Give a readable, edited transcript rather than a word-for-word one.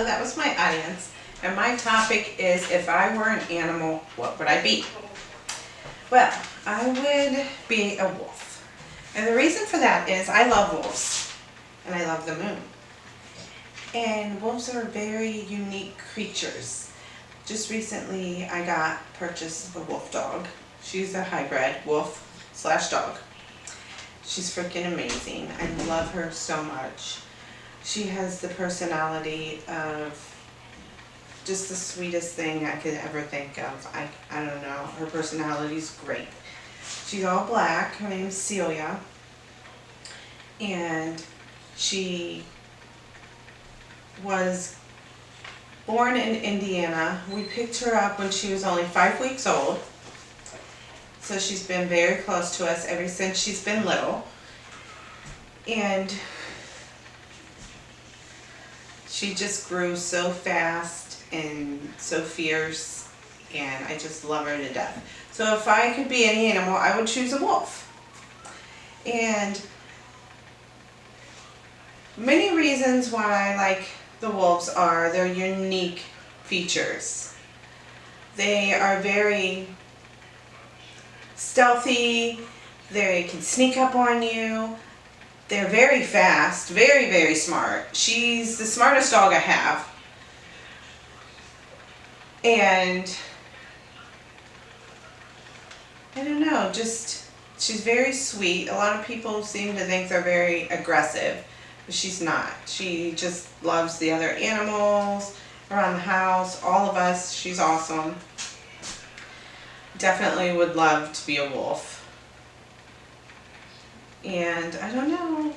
that was my audience. And my topic is, if I were an animal, what would I be? Well, I would be a wolf. And the reason for that is I love wolves. And I love the moon. And wolves are very unique creatures. Just recently I purchased a wolf dog. She's a hybrid wolf/dog. She's freaking amazing. I love her so much. She has the personality of just the sweetest thing I could ever think of. I don't know. Her personality's great. She's all black. Her name's Celia. And she was born in Indiana. We picked her up when she was only 5 weeks old. So she's been very close to us ever since she's been little. And she just grew so fast and so fierce, and I just love her to death. So if I could be any animal, I would choose a wolf. And many reasons why I like the wolves are their unique features. They are very stealthy, they can sneak up on you, they're very fast, very, very smart. She's the smartest dog I have. And I don't know, just she's very sweet. A lot of people seem to think they're very aggressive, but she's not. She just loves the other animals around the house, all of us. She's awesome. Definitely would love to be a wolf. And I don't know,